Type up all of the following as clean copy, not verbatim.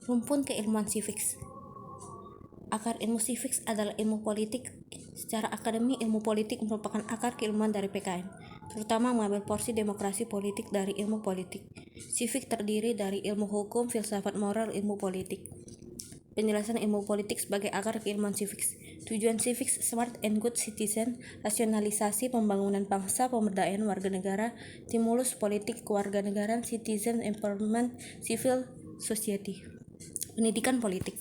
Rumpun keilmuan civics. Akar ilmu civics adalah ilmu politik. Secara akademik, ilmu politik merupakan akar keilmuan dari PKN, terutama mengambil porsi demokrasi politik dari ilmu politik. Civics terdiri dari ilmu hukum, filsafat moral, ilmu politik. Penjelasan ilmu politik sebagai akar keilmuan civics. Tujuan civics smart and good citizen, rasionalisasi pembangunan bangsa, pemberdayaan warga negara, stimulus politik kewarganegaraan, citizen empowerment, civil society. Pendidikan politik.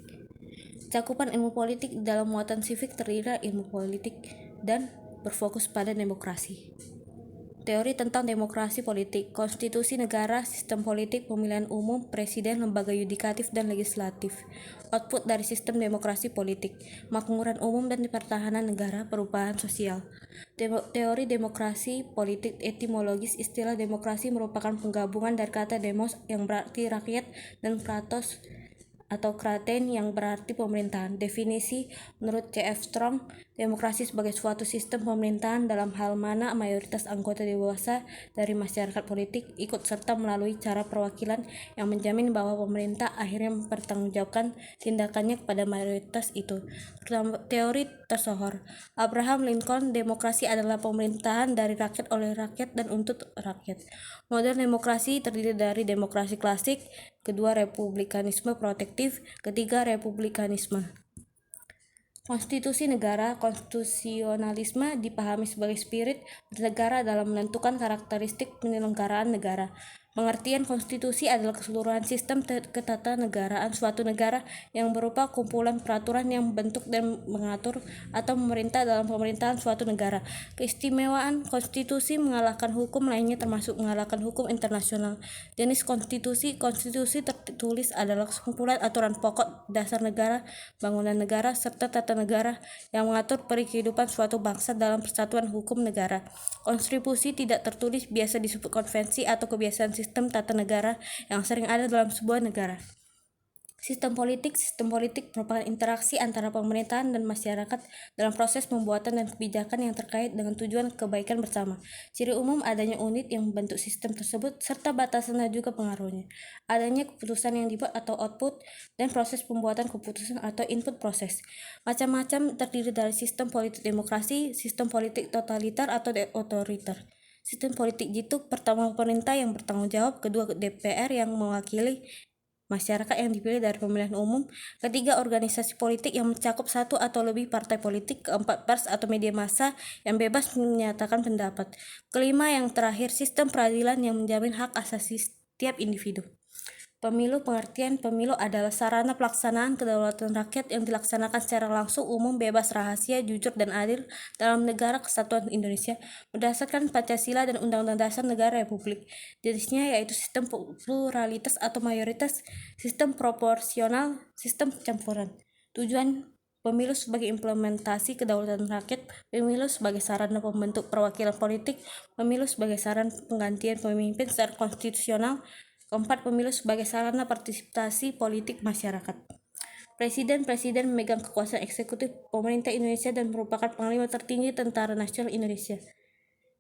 Cakupan ilmu politik dalam muatan civic terdiri dari ilmu politik dan berfokus pada demokrasi. Teori tentang demokrasi politik, konstitusi negara, sistem politik, pemilihan umum, presiden, lembaga yudikatif dan legislatif. Output dari sistem demokrasi politik, makmuran umum dan pertahanan negara, perubahan sosial. Teori demokrasi politik etimologis. Istilah demokrasi merupakan penggabungan dari kata demos yang berarti rakyat dan kratos atau kraten yang berarti pemerintahan. Definisi menurut C.F. Strong, demokrasi sebagai suatu sistem pemerintahan dalam hal mana mayoritas anggota dewasa dari masyarakat politik ikut serta melalui cara perwakilan yang menjamin bahwa pemerintah akhirnya mempertanggungjawabkan tindakannya kepada mayoritas itu. Teori tersohor Abraham Lincoln, demokrasi adalah pemerintahan dari rakyat oleh rakyat dan untuk rakyat. Model demokrasi terdiri dari demokrasi klasik, kedua republikanisme protektif, ketiga republikanisme. Konstitusi negara, konstitusionalisme dipahami sebagai spirit bernegara dalam menentukan karakteristik penyelenggaraan negara. Pengertian konstitusi adalah keseluruhan sistem ketatanegaraan suatu negara yang berupa kumpulan peraturan yang membentuk dan mengatur atau memerintah dalam pemerintahan suatu negara. Keistimewaan konstitusi mengalahkan hukum lainnya termasuk mengalahkan hukum internasional. Jenis konstitusi tertulis adalah kumpulan aturan pokok dasar negara, bangunan negara, serta tata negara yang mengatur kehidupan suatu bangsa dalam persatuan hukum negara. Konstitusi tidak tertulis biasa disebut konvensi atau kebiasaan sistem tata negara yang sering ada dalam sebuah negara. Sistem politik merupakan interaksi antara pemerintahan dan masyarakat dalam proses pembuatan dan kebijakan yang terkait dengan tujuan kebaikan bersama. Ciri umum adanya unit yang membentuk sistem tersebut serta batasan dan juga pengaruhnya. Adanya keputusan yang dibuat atau output dan proses pembuatan keputusan atau input proses. Macam-macam terdiri dari sistem politik demokrasi, sistem politik totaliter atau otoriter. Sistem politik jitu, pertama pemerintah yang bertanggung jawab, kedua DPR yang mewakili masyarakat yang dipilih dari pemilihan umum, ketiga organisasi politik yang mencakup satu atau lebih partai politik, keempat pers atau media massa yang bebas menyatakan pendapat, kelima yang terakhir sistem peradilan yang menjamin hak asasi setiap individu. Pemilu. Pengertian pemilu adalah sarana pelaksanaan kedaulatan rakyat yang dilaksanakan secara langsung, umum, bebas, rahasia, jujur, dan adil dalam negara kesatuan Indonesia berdasarkan Pancasila dan Undang-Undang Dasar Negara Republik. Jenisnya yaitu sistem pluralitas atau mayoritas, sistem proporsional, sistem campuran. Tujuan pemilu sebagai implementasi kedaulatan rakyat, pemilu sebagai sarana pembentuk perwakilan politik, pemilu sebagai sarana penggantian pemimpin secara konstitusional. Keempat, pemilu sebagai sarana partisipasi politik masyarakat. Presiden memegang kekuasaan eksekutif pemerintah Indonesia dan merupakan panglima tertinggi Tentara Nasional Indonesia.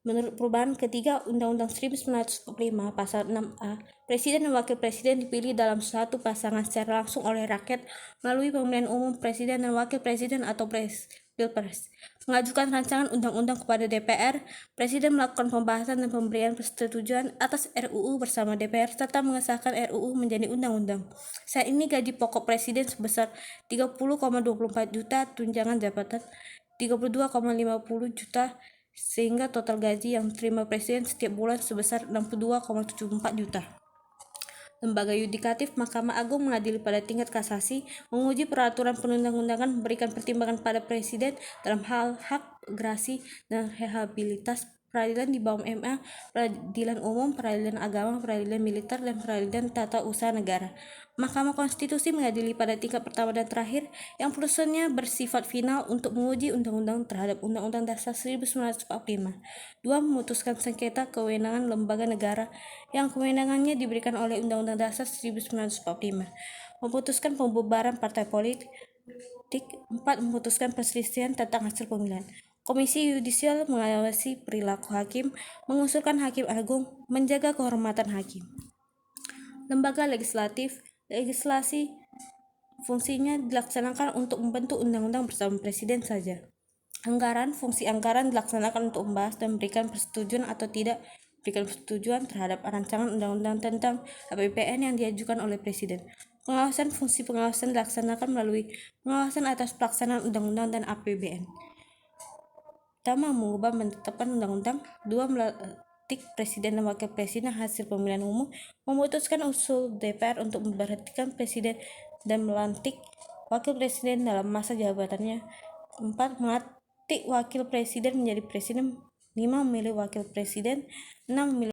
Menurut perubahan ketiga Undang-Undang 1945 Pasal 6A, Presiden dan Wakil Presiden dipilih dalam suatu pasangan secara langsung oleh rakyat melalui pemilihan umum Presiden dan Wakil Presiden atau Pilpres. Mengajukan rancangan undang-undang kepada DPR, Presiden melakukan pembahasan dan pemberian persetujuan atas RUU bersama DPR serta mengesahkan RUU menjadi undang-undang. Saat ini gaji pokok Presiden sebesar 30,24 juta, tunjangan jabatan 32,50 juta, sehingga total gaji yang diterima Presiden setiap bulan sebesar 62,74 juta. Lembaga yudikatif, Mahkamah Agung mengadili pada tingkat kasasi, menguji peraturan perundang-undangan, memberikan pertimbangan pada Presiden dalam hal hak gerasi dan rehabilitas. Peradilan di bawah MA, peradilan umum, peradilan agama, peradilan militer, dan peradilan tata usaha negara. Mahkamah Konstitusi mengadili pada tingkat pertama dan terakhir, yang putusannya bersifat final untuk menguji undang-undang terhadap Undang-Undang Dasar 1945. 2. Memutuskan sengketa kewenangan lembaga negara yang kewenangannya diberikan oleh Undang-Undang Dasar 1945. Memutuskan pembubaran partai politik. 4. Memutuskan perselisihan tentang hasil pemilihan. Komisi Yudisial mengawasi perilaku hakim, mengusulkan hakim agung, menjaga kehormatan hakim. Lembaga legislatif. Legislasi fungsinya dilaksanakan untuk membentuk undang-undang bersama presiden saja. Fungsi anggaran dilaksanakan untuk membahas dan memberikan persetujuan atau tidak berikan persetujuan terhadap rancangan undang-undang tentang APBN yang diajukan oleh presiden. Fungsi pengawasan dilaksanakan melalui pengawasan atas pelaksanaan undang-undang dan APBN. Pertama, mengubah menetapkan undang-undang. Dua, melantik presiden dan wakil presiden hasil pemilihan umum. Memutuskan usul DPR untuk memberhentikan presiden dan melantik wakil presiden dalam masa jabatannya. 4, melantik wakil presiden menjadi presiden. 5, memilih wakil presiden. 6, memilih